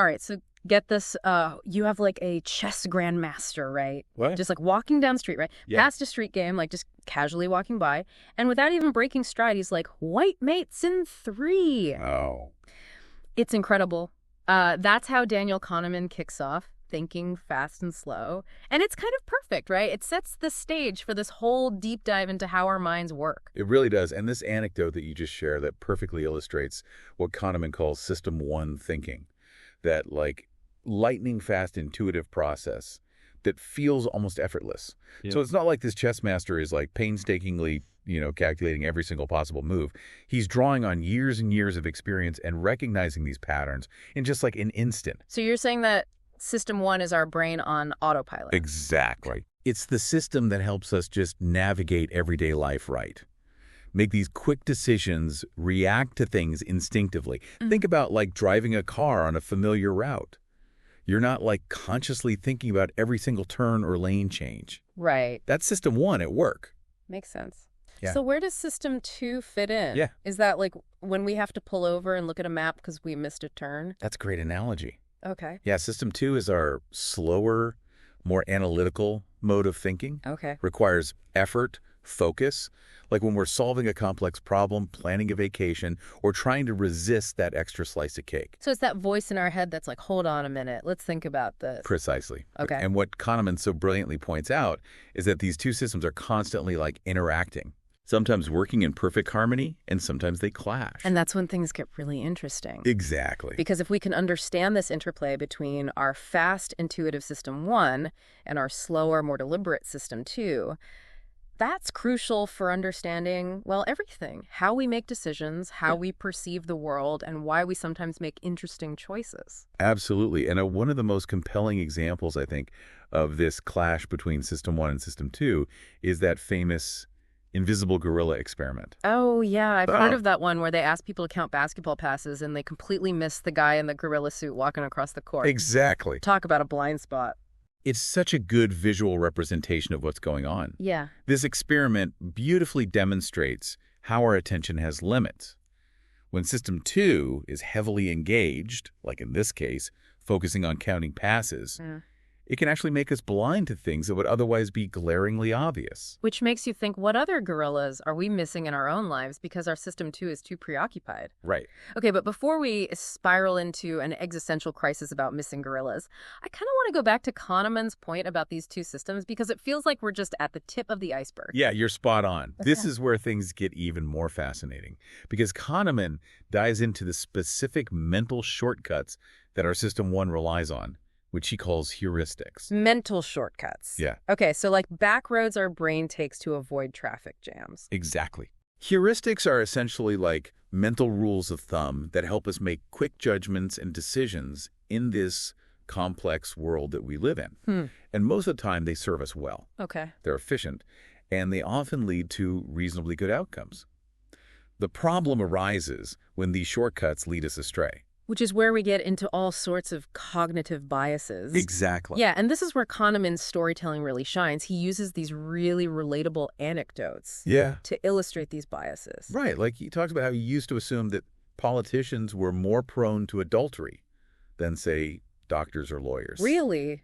All right, so get this. You have like a chess grandmaster, right? What? Just like walking down the street, right? Yeah. Past a street game, like just casually walking by. And without even breaking stride, he's like, white mates in 3. Oh. It's incredible. That's how Daniel Kahneman kicks off Thinking Fast and Slow. And it's kind of perfect, right? It sets the stage for this whole deep dive into how our minds work. It really does. And this anecdote that you just shared that perfectly illustrates what Kahneman calls system 1 thinking. That like lightning fast intuitive process that feels almost effortless. Yep. So it's not like this chess master is like painstakingly, calculating every single possible move. He's drawing on years and years of experience and recognizing these patterns in just like an instant. So you're saying that System 1 is our brain on autopilot. Exactly. It's the system that helps us just navigate everyday life right. Make these quick decisions, react to things instinctively. Think about like driving a car on a familiar route. You're not like consciously thinking about every single turn or lane change. Right. That's system 1 at work. Makes sense. Yeah. So where does System 2 fit in? Yeah. Is that like when we have to pull over and look at a map because we missed a turn? That's a great analogy. Okay. Yeah, system 2 is our slower, more analytical mode of thinking. Okay. Requires effort, focus, like when we're solving a complex problem, planning a vacation, or trying to resist that extra slice of cake. So it's that voice in our head that's like, hold on a minute, let's think about this. Precisely. Okay. And what Kahneman so brilliantly points out is that these two systems are constantly like interacting, sometimes working in perfect harmony, and sometimes they clash. And that's when things get really interesting. Exactly. Because if we can understand this interplay between our fast, intuitive System 1 and our slower, more deliberate System 2, that's crucial for understanding, well, everything. How we make decisions, how we perceive the world, and why we sometimes make interesting choices. Absolutely. And one of the most compelling examples, I think, of this clash between System 1 and System 2 is that famous invisible gorilla experiment. Oh, yeah. I've heard of that one where they ask people to count basketball passes and they completely miss the guy in the gorilla suit walking across the court. Exactly. Talk about a blind spot. It's such a good visual representation of what's going on. Yeah. This experiment beautifully demonstrates how our attention has limits. When System 2 is heavily engaged, like in this case, focusing on counting passes, it can actually make us blind to things that would otherwise be glaringly obvious. Which makes you think, what other gorillas are we missing in our own lives because our System 2 is too preoccupied? Right. Okay, but before we spiral into an existential crisis about missing gorillas, I kind of want to go back to Kahneman's point about these two systems because it feels like we're just at the tip of the iceberg. Yeah, you're spot on. Okay. This is where things get even more fascinating because Kahneman dives into the specific mental shortcuts that our System 1 relies on, which he calls heuristics. Mental shortcuts. Yeah. Okay, so like back roads our brain takes to avoid traffic jams. Exactly. Heuristics are essentially like mental rules of thumb that help us make quick judgments and decisions in this complex world that we live in. And most of the time, they serve us well. Okay. They're efficient, and they often lead to reasonably good outcomes. The problem arises when these shortcuts lead us astray. Which is where we get into all sorts of cognitive biases. Exactly. Yeah, and this is where Kahneman's storytelling really shines. He uses these really relatable anecdotes to illustrate these biases. Right. Like he talks about how he used to assume that politicians were more prone to adultery than, say, doctors or lawyers. Really?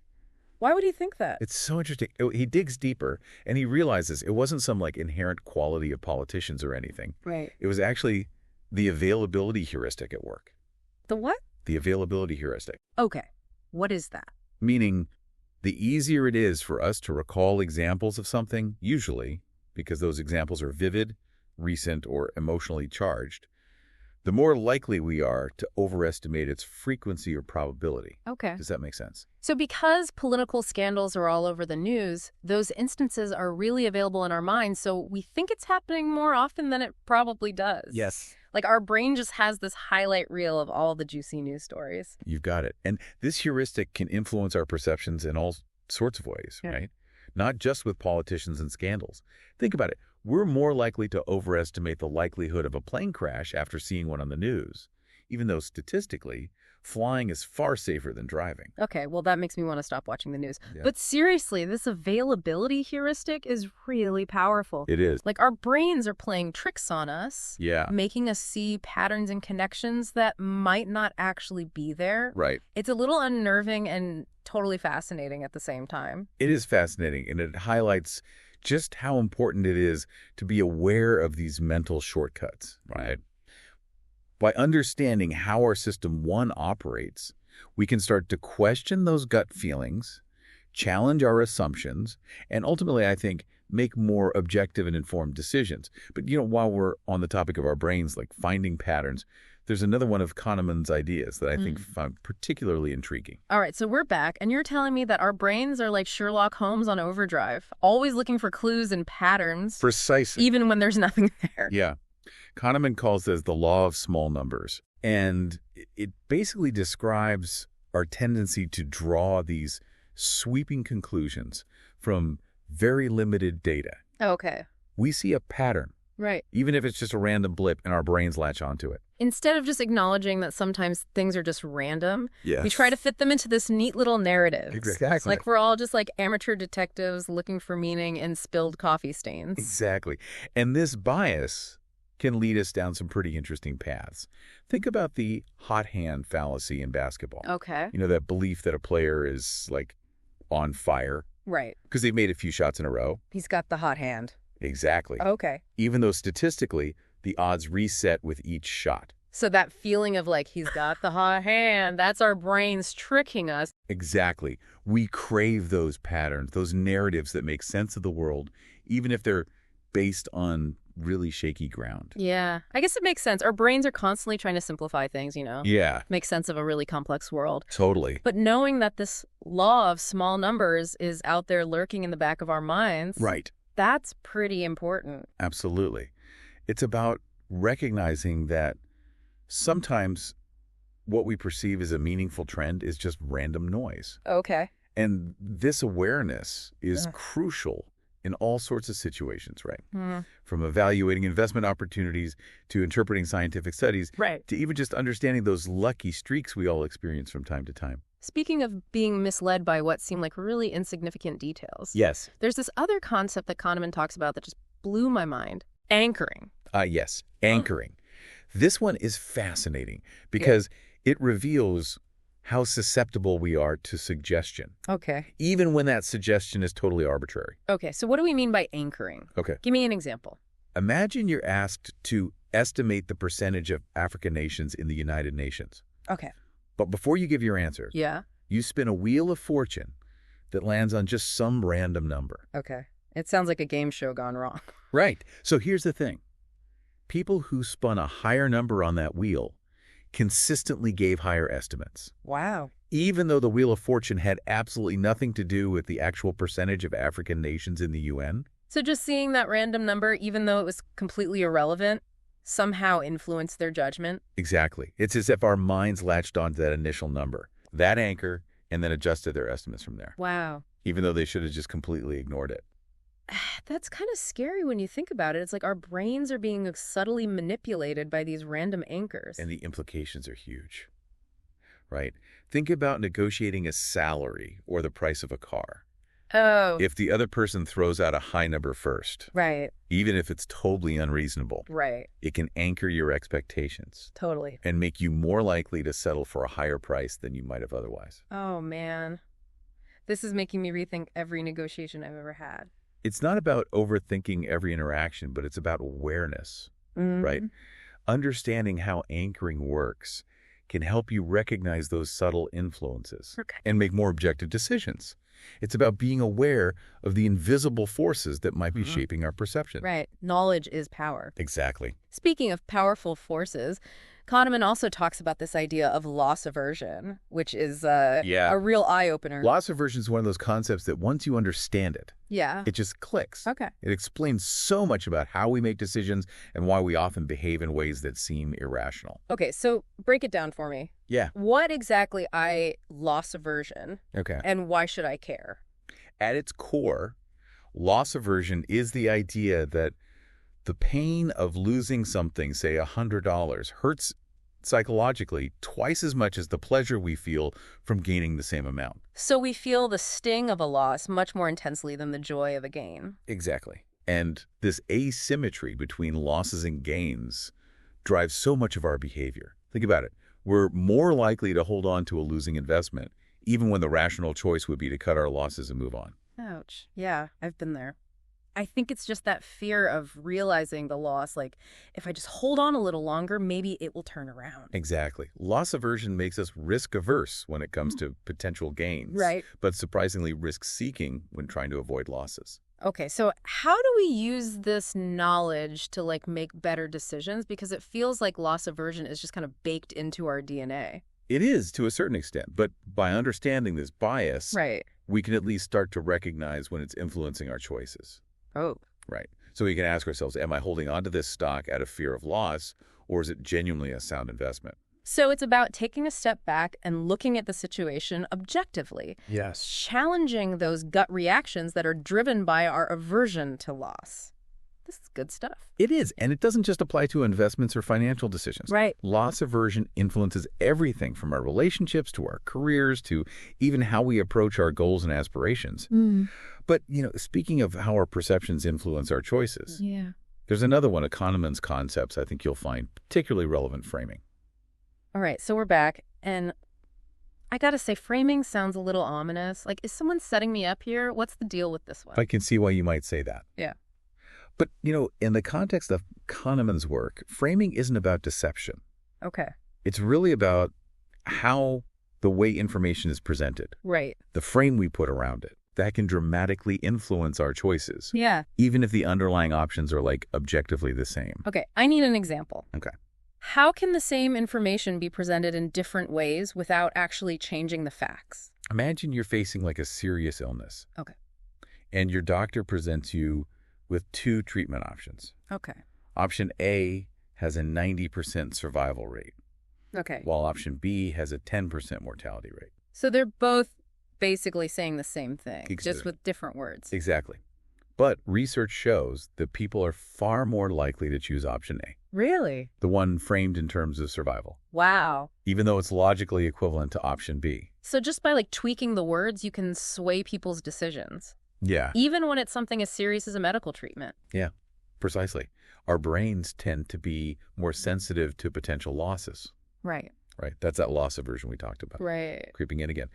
Why would he think that? It's so interesting. He digs deeper, and he realizes it wasn't some like inherent quality of politicians or anything. Right. It was actually the availability heuristic at work. The what? The availability heuristic. Okay. What is that? Meaning, the easier it is for us to recall examples of something, usually, because those examples are vivid, recent, or emotionally charged, the more likely we are to overestimate its frequency or probability. Okay. Does that make sense? So because political scandals are all over the news, those instances are really available in our minds, so we think it's happening more often than it probably does. Yes. Like our brain just has this highlight reel of all the juicy news stories. You've got it. And this heuristic can influence our perceptions in all sorts of ways, right? Not just with politicians and scandals. Think about it. We're more likely to overestimate the likelihood of a plane crash after seeing one on the news, even though statistically, Flying is far safer than driving. Okay, well, that makes me want to stop watching the news. Yeah. But seriously, this availability heuristic is really powerful. It is. Like, our brains are playing tricks on us, Yeah. making us see patterns and connections that might not actually be there. Right. It's a little unnerving and totally fascinating at the same time. It is fascinating, and it highlights just how important it is to be aware of these mental shortcuts, right? By understanding how our system one operates, we can start to question those gut feelings, challenge our assumptions, and ultimately, I think, make more objective and informed decisions. But, while we're on the topic of our brains, like finding patterns, there's another one of Kahneman's ideas that I think found particularly intriguing. All right, so we're back, and you're telling me that our brains are like Sherlock Holmes on overdrive, always looking for clues and patterns. Precisely. Even when there's nothing there. Yeah. Kahneman calls this the law of small numbers. And it basically describes our tendency to draw these sweeping conclusions from very limited data. Okay. We see a pattern, Right. even if it's just a random blip, and our brains latch onto it. Instead of just acknowledging that sometimes things are just random, Yes. we try to fit them into this neat little narrative. Exactly. Like we're all just like amateur detectives looking for meaning in spilled coffee stains. Exactly. And this bias can lead us down some pretty interesting paths. Think about the hot hand fallacy in basketball. Okay. That belief that a player is like on fire Right. because they've made a few shots in a row. He's got the hot hand. Exactly. Okay. Even though statistically, the odds reset with each shot. So that feeling of like he's got the hot hand, that's our brains tricking us. Exactly. We crave those patterns, those narratives that make sense of the world, even if they're based on really shaky ground. Yeah. I guess it makes sense. Our brains are constantly trying to simplify things, Yeah, make sense of a really complex world. totally. But knowing that this law of small numbers is out there lurking in the back of our minds, Right. that's pretty important. Absolutely. It's about recognizing that sometimes what we perceive as a meaningful trend is just random noise. Okay. And this awareness is crucial in all sorts of situations, right? From evaluating investment opportunities to interpreting scientific studies, Right. to even just understanding those lucky streaks we all experience from time to time. Speaking of being misled by what seem like really insignificant details, Yes. there's this other concept that Kahneman talks about that just blew my mind. Anchoring. Yes. Anchoring. This one is fascinating because it reveals how susceptible we are to suggestion, Okay. even when that suggestion is totally arbitrary. Okay, so what do we mean by anchoring? Okay. Give me an example. Imagine you're asked to estimate the percentage of African nations in the United Nations. Okay. But before you give your answer, Yeah. you spin a wheel of fortune that lands on just some random number. Okay. It sounds like a game show gone wrong. Right. So here's the thing. People who spun a higher number on that wheel consistently gave higher estimates, Wow. even though the Wheel of Fortune had absolutely nothing to do with the actual percentage of African nations in the UN. So just seeing that random number, even though it was completely irrelevant, somehow influenced their judgment? Exactly. It's as if our minds latched onto that initial number, that anchor, and then adjusted their estimates from there, Wow. even though they should have just completely ignored it. That's kind of scary when you think about it. It's like our brains are being subtly manipulated by these random anchors. And the implications are huge, right? Think about negotiating a salary or the price of a car. Oh, If the other person throws out a high number first, right, even if it's totally unreasonable, right. it can anchor your expectations Totally. and make you more likely to settle for a higher price than you might have otherwise. Oh, man. This is making me rethink every negotiation I've ever had. It's not about overthinking every interaction, but it's about awareness, right? Understanding how anchoring works can help you recognize those subtle influences Okay. and make more objective decisions. It's about being aware of the invisible forces that might be shaping our perception. Right. Knowledge is power. Exactly. Speaking of powerful forces, Kahneman also talks about this idea of loss aversion, which is a real eye-opener. Loss aversion is one of those concepts that once you understand it, Yeah. it just clicks. Okay. It explains so much about how we make decisions and why we often behave in ways that seem irrational. Okay, so break it down for me. Yeah. What exactly loss aversion, Okay. and why should I care? At its core, loss aversion is the idea that the pain of losing something, say $100, hurts psychologically, twice as much as the pleasure we feel from gaining the same amount. So we feel the sting of a loss much more intensely than the joy of a gain. Exactly. And this asymmetry between losses and gains drives so much of our behavior. Think about it. We're more likely to hold on to a losing investment, even when the rational choice would be to cut our losses and move on. Ouch. Yeah, I've been there. I think it's just that fear of realizing the loss, like, if I just hold on a little longer, maybe it will turn around. Exactly. Loss aversion makes us risk-averse when it comes to potential gains, Right. but surprisingly risk-seeking when trying to avoid losses. Okay, so how do we use this knowledge to, like, make better decisions? Because it feels like loss aversion is just kind of baked into our DNA. It is to a certain extent, but by understanding this bias, Right. we can at least start to recognize when it's influencing our choices. Oh. Right. So we can ask ourselves, am I holding on to this stock out of fear of loss, or is it genuinely a sound investment? So it's about taking a step back and looking at the situation objectively. Yes. Challenging those gut reactions that are driven by our aversion to loss. This is good stuff. It is, and it doesn't just apply to investments or financial decisions. Right. Loss aversion influences everything from our relationships to our careers to even how we approach our goals and aspirations. But, speaking of how our perceptions influence our choices, Yeah. there's another one of Kahneman's concepts I think you'll find particularly relevant: framing. All right, so we're back, and I gotta say, framing sounds a little ominous. Like, is someone setting me up here? What's the deal with this one? I can see why you might say that. Yeah. But, in the context of Kahneman's work, framing isn't about deception. Okay. It's really about how the way information is presented, Right. the frame we put around it. That can dramatically influence our choices, Yeah. even if the underlying options are, objectively the same. Okay, I need an example. Okay. How can the same information be presented in different ways without actually changing the facts? Imagine you're facing, a serious illness. Okay. And your doctor presents you with two treatment options. Okay. Option A has a 90% survival rate, Okay. while option B has a 10% mortality rate. So they're both basically saying the same thing, Exactly. just with different words. Exactly. But research shows that people are far more likely to choose option A, Really? the one framed in terms of survival, Wow. even though it's logically equivalent to option B. So just by tweaking the words, you can sway people's decisions, Yeah, even when it's something as serious as a medical treatment. precisely. Our brains tend to be more sensitive to potential losses, Right. right? That's that loss aversion we talked about, Right. creeping in again.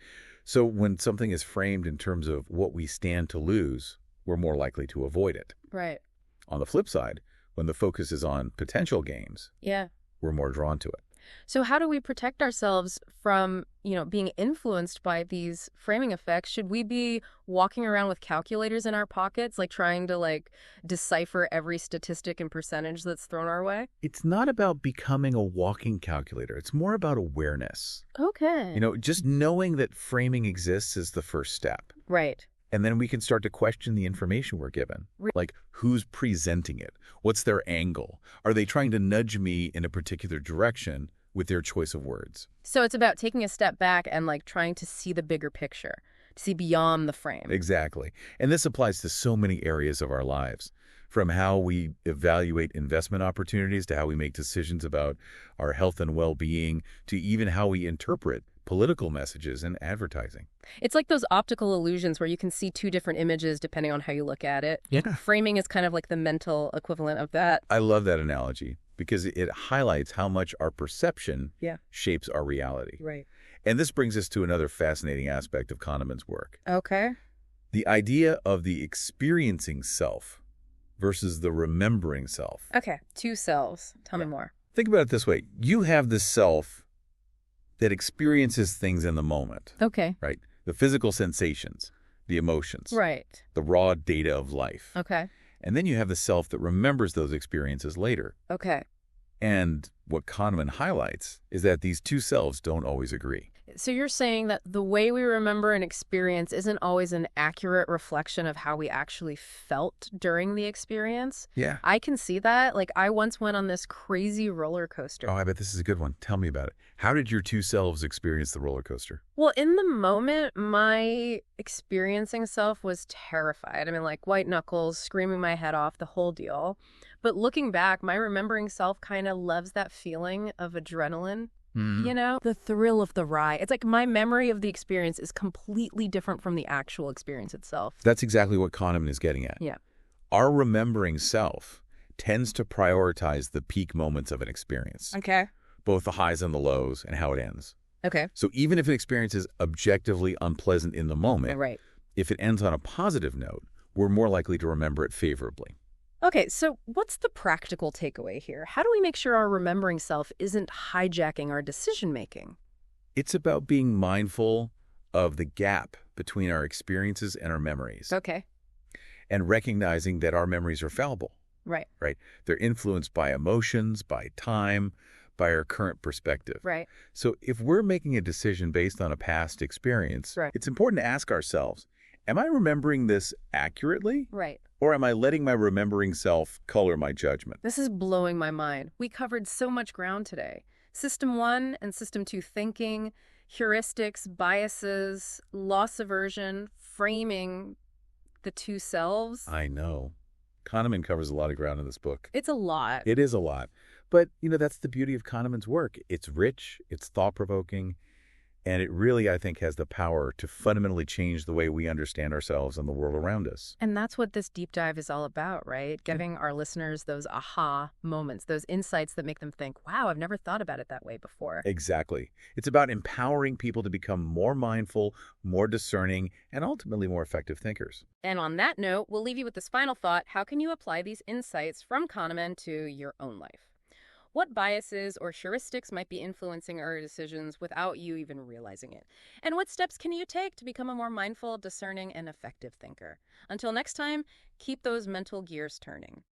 So when something is framed in terms of what we stand to lose, we're more likely to avoid it. Right. On the flip side, when the focus is on potential gains, Yeah. we're more drawn to it. So how do we protect ourselves from, being influenced by these framing effects? Should we be walking around with calculators in our pockets, trying to decipher every statistic and percentage that's thrown our way? It's not about becoming a walking calculator. It's more about awareness. Okay. Just knowing that framing exists is the first step. Right. And then we can start to question the information we're given. Like, who's presenting it? What's their angle? Are they trying to nudge me in a particular direction with their choice of words? So it's about taking a step back and trying to see the bigger picture, to see beyond the frame. Exactly. And this applies to so many areas of our lives, from how we evaluate investment opportunities to how we make decisions about our health and well-being to even how we interpret political messages and advertising. It's like those optical illusions where you can see two different images depending on how you look at it. Yeah. Framing is kind of like the mental equivalent of that. I love that analogy because it highlights how much our perception shapes our reality. Right. And this brings us to another fascinating aspect of Kahneman's work. Okay. The idea of the experiencing self versus the remembering self. Okay. Two selves. Tell me more. Think about it this way. You have this self that experiences things in the moment, Okay. right? The physical sensations, the emotions, Right. the raw data of life. Okay. And then you have the self that remembers those experiences later. Okay. And what Kahneman highlights is that these two selves don't always agree. So you're saying that the way we remember an experience isn't always an accurate reflection of how we actually felt during the experience? Yeah. I can see that. Like, I once went on this crazy roller coaster. Oh, I bet this is a good one. Tell me about it. How did your two selves experience the roller coaster? Well, in the moment, my experiencing self was terrified. I mean, like white knuckles, screaming my head off, the whole deal. But looking back, my remembering self kind of loves that feeling of adrenaline. You know, the thrill of the ride. It's like my memory of the experience is completely different from the actual experience itself. That's exactly what Kahneman is getting at. Yeah. Our remembering self tends to prioritize the peak moments of an experience, Okay. both the highs and the lows and how it ends. Okay. So even if an experience is objectively unpleasant in the moment, Right. if it ends on a positive note, we're more likely to remember it favorably. Okay, so what's the practical takeaway here? How do we make sure our remembering self isn't hijacking our decision-making? It's about being mindful of the gap between our experiences and our memories Okay. and recognizing that our memories are fallible, Right. right? They're influenced by emotions, by time, by our current perspective. Right. So if we're making a decision based on a past experience, Right. it's important to ask ourselves, am I remembering this accurately? Right. Or am I letting my remembering self color my judgment? This is blowing my mind. We covered so much ground today. System 1 and System 2 thinking, heuristics, biases, loss aversion, framing the two selves. I know. Kahneman covers a lot of ground in this book. It's a lot. It is a lot. But, that's the beauty of Kahneman's work. It's rich, it's thought-provoking, and it really, I think, has the power to fundamentally change the way we understand ourselves and the world around us. And that's what this deep dive is all about, right? Giving our listeners those aha moments, those insights that make them think, wow, I've never thought about it that way before. Exactly. It's about empowering people to become more mindful, more discerning, and ultimately more effective thinkers. And on that note, we'll leave you with this final thought. How can you apply these insights from Kahneman to your own life? What biases or heuristics might be influencing our decisions without you even realizing it? And what steps can you take to become a more mindful, discerning, and effective thinker? Until next time, keep those mental gears turning.